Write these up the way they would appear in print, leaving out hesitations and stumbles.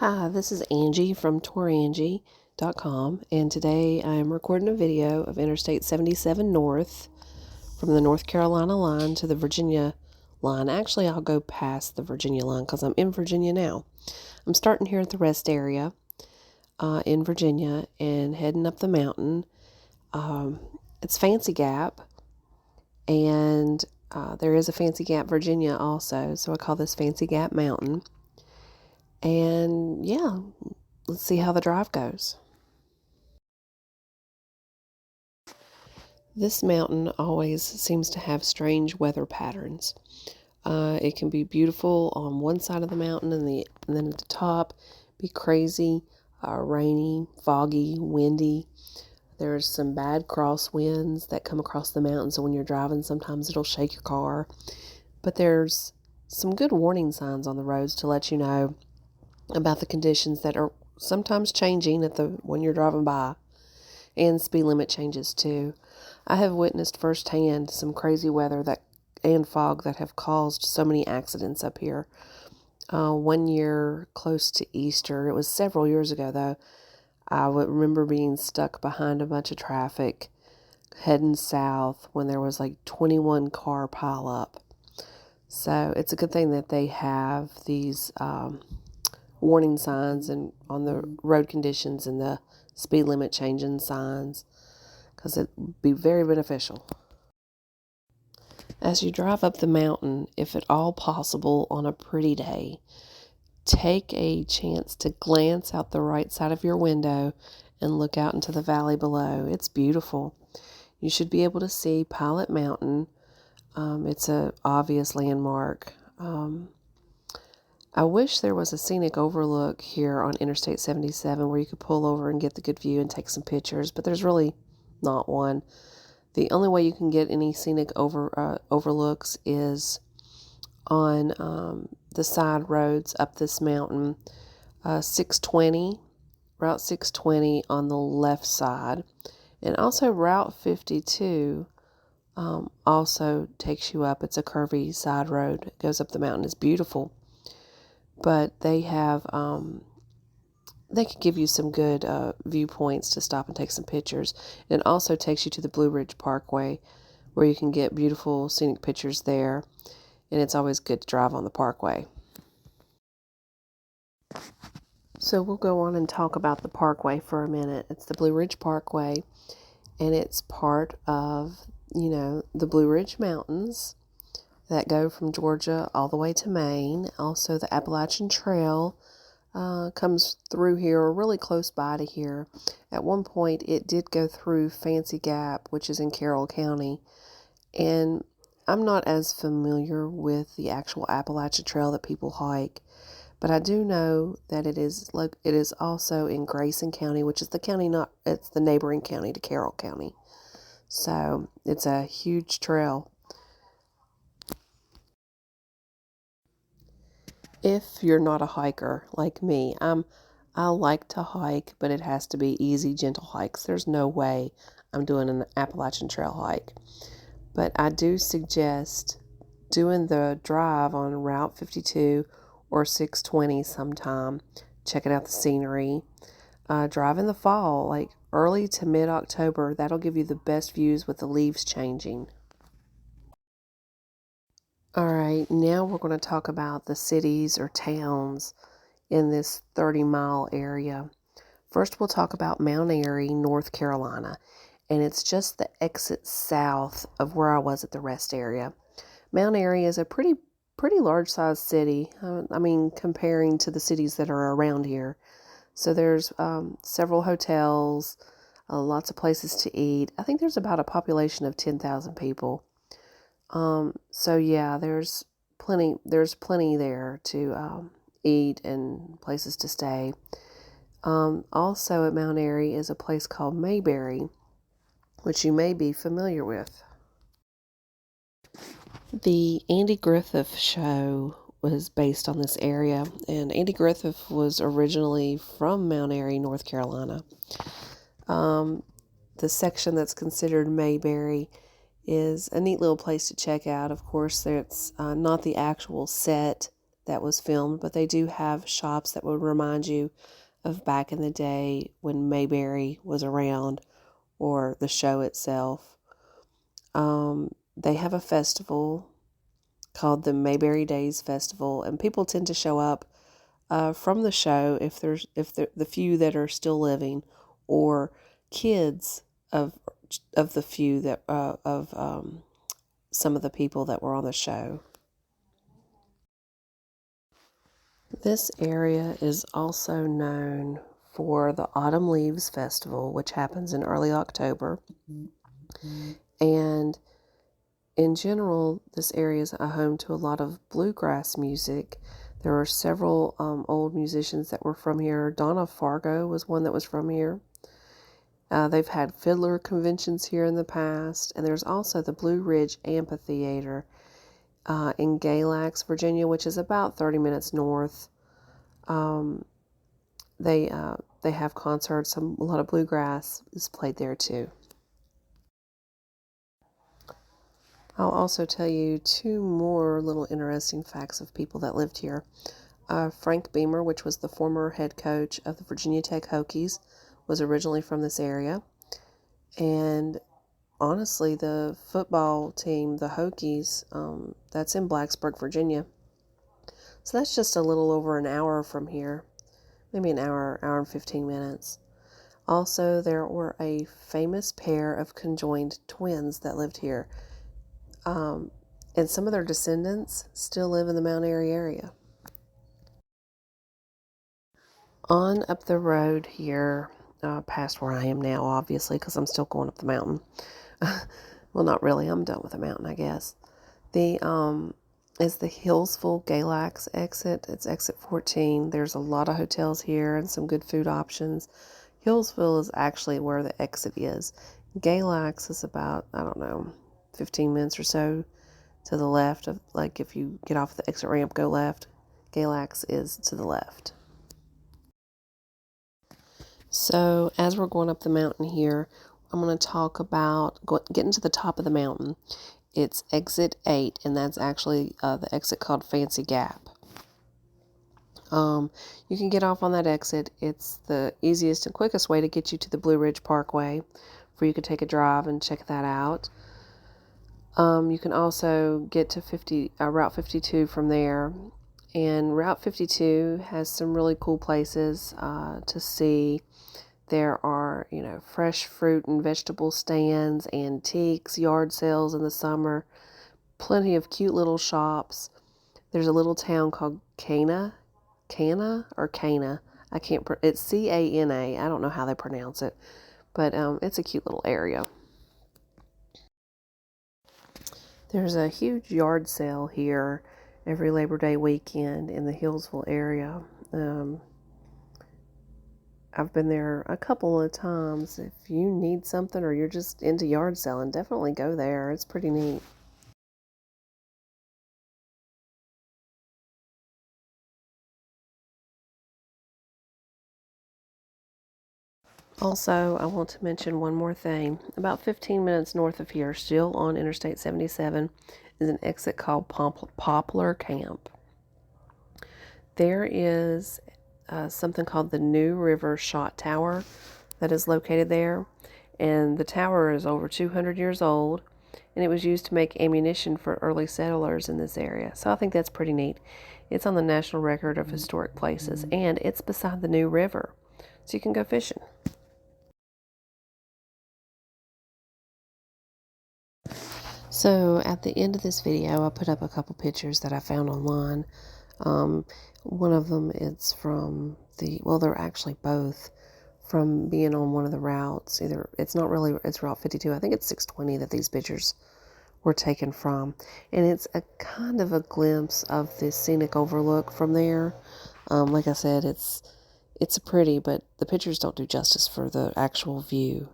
Hi, this is Angie from tourangie.com, and today I am recording a video of Interstate 77 North from the North Carolina line to the Virginia line. Actually, I'll go past the Virginia line because I'm in Virginia now. I'm starting here at the rest area in Virginia and heading up the mountain. It's Fancy Gap, and there is a Fancy Gap, Virginia also, so I call this Fancy Gap Mountain. And yeah, let's see how the drive goes. This mountain always seems to have strange weather patterns. It can be beautiful on one side of the mountain, and then at the top be crazy, rainy, foggy, windy. There's some bad crosswinds that come across the mountain, so when you're driving, sometimes it'll shake your car. But there's some good warning signs on the roads to let you know about the conditions that are sometimes changing when you're driving by, and speed limit changes too. I have witnessed firsthand some crazy weather and fog that have caused so many accidents up here. One year close to Easter, it was several years ago though, I would remember being stuck behind a bunch of traffic heading south when there was like 21 car pileup. So it's a good thing that they have these warning signs and on the road conditions and the speed limit changing signs, because it would be very beneficial. As you drive up the mountain, if at all possible on a pretty day, take a chance to glance out the right side of your window and look out into the valley below. It's beautiful. You should be able to see Pilot Mountain. It's a obvious landmark. I wish there was a scenic overlook here on Interstate 77 where you could pull over and get the good view and take some pictures, but there's really not one. The only way you can get any scenic overlooks is on the side roads up this mountain. 620, Route 620 on the left side, and also Route 52 also takes you up. It's a curvy side road. It goes up the mountain. It's beautiful. But they can give you some good viewpoints to stop and take some pictures. It also takes you to the Blue Ridge Parkway, where you can get beautiful scenic pictures there, and it's always good to drive on the parkway. So we'll go on and talk about the parkway for a minute. It's the Blue Ridge Parkway, and it's part of, the Blue Ridge Mountains that go from Georgia all the way to Maine. Also, the Appalachian Trail comes through here, or really close by to here. At one point, it did go through Fancy Gap, which is in Carroll County, and I'm not as familiar with the actual Appalachian Trail that people hike, but I do know that it is also in Grayson County, which is it's the neighboring county to Carroll County. So it's a huge trail. If you're not a hiker like me, I like to hike, but it has to be easy, gentle hikes. There's no way I'm doing an Appalachian Trail hike. But I do suggest doing the drive on Route 52 or 620 sometime, checking out the scenery. Drive in the fall, like early to mid-October. That'll give you the best views with the leaves changing. All right, now we're going to talk about the cities or towns in this 30-mile area. First, we'll talk about Mount Airy, North Carolina, and it's just the exit south of where I was at the rest area. Mount Airy is a pretty large-sized city, comparing to the cities that are around here. So there's several hotels, lots of places to eat. I think there's about a population of 10,000 people. So yeah, there's plenty there to eat and places to stay. Also at Mount Airy is a place called Mayberry, which you may be familiar with. The Andy Griffith Show was based on this area, and Andy Griffith was originally from Mount Airy, North Carolina. The section that's considered Mayberry is a neat little place to check out. Of course, it's not the actual set that was filmed, but they do have shops that would remind you of back in the day when Mayberry was around, or the show itself. They have a festival called the Mayberry Days Festival, and people tend to show up from the show if the few that are still living, or kids of the few that of some of the people that were on the show. This area is also known for the Autumn Leaves Festival, which happens in early October. And in general, this area is a home to a lot of bluegrass music. There are several old musicians that were from here. Donna Fargo was one that was from here. They've had fiddler conventions here in the past. And there's also the Blue Ridge Amphitheater in Galax, Virginia, which is about 30 minutes north. They have concerts. A lot of bluegrass is played there too. I'll also tell you two more little interesting facts of people that lived here. Frank Beamer, which was the former head coach of the Virginia Tech Hokies, was originally from this area. And honestly, the football team, the Hokies, that's in Blacksburg, Virginia. So that's just a little over an hour from here. Maybe an hour and 15 minutes. Also, there were a famous pair of conjoined twins that lived here. And some of their descendants still live in the Mount Airy area. On up the road here, past where I am now, obviously, because I'm still going up the mountain. Well, not really. I'm done with the mountain, I guess. Is the Hillsville Galax exit. It's exit 14. There's a lot of hotels here and some good food options. Hillsville is actually where the exit is. Galax is about, 15 minutes or so to the left of, like, if you get off the exit ramp, go left. Galax is to the left. So as we're going up the mountain here, I'm going to talk about getting to the top of the mountain. It's exit 8, and that's actually the exit called Fancy Gap. You can get off on that exit. It's the easiest and quickest way to get you to the Blue Ridge Parkway, where you could take a drive and check that out. You can also get to Route 52 from there. And Route 52 has some really cool places to see. There are, fresh fruit and vegetable stands, antiques, yard sales in the summer, plenty of cute little shops. There's a little town called Cana. I can't, it's Cana. I don't know how they pronounce it, but it's a cute little area. There's a huge yard sale here every Labor Day weekend in the Hillsville area. I've been there a couple of times. If you need something or you're just into yard selling, definitely go there. It's pretty neat. Also, I want to mention one more thing. About 15 minutes north of here, still on Interstate 77, is an exit called Poplar Camp. There is something called the New River Shot Tower that is located there. And the tower is over 200 years old, and it was used to make ammunition for early settlers in this area. So I think that's pretty neat. It's on the National Record of Historic Places, and it's beside the New River, so you can go fishing. So at the end of this video, I put up a couple pictures that I found online. One of them is from they're actually both from being on one of the routes. It's Route 52. I think it's 620 that these pictures were taken from. And it's a kind of a glimpse of the scenic overlook from there. Like I said, it's pretty, but the pictures don't do justice for the actual view.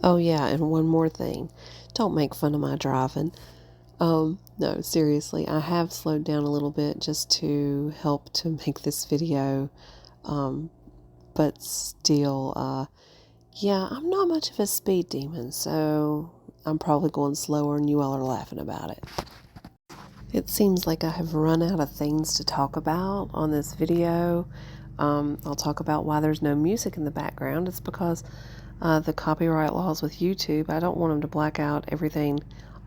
Oh yeah, and one more thing. Don't make fun of my driving. No, seriously, I have slowed down a little bit just to help to make this video. But still, yeah, I'm not much of a speed demon, so I'm probably going slower and you all are laughing about it. It seems like I have run out of things to talk about on this video. I'll talk about why there's no music in the background. It's because the copyright laws with YouTube, I don't want them to black out everything,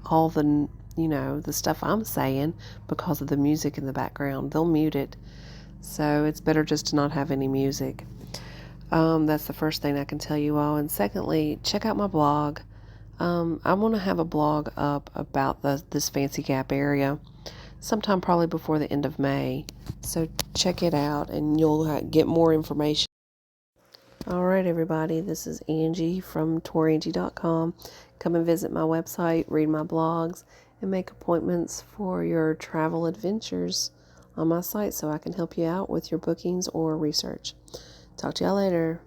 all the, the stuff I'm saying because of the music in the background. They'll mute it. So it's better just to not have any music. That's the first thing I can tell you all. And secondly, check out my blog. I want to have a blog up about this Fancy Gap area sometime probably before the end of May. So check it out and you'll get more information. Alright everybody, this is Angie from tourangie.com. Come and visit my website, read my blogs, and make appointments for your travel adventures on my site so I can help you out with your bookings or research. Talk to y'all later.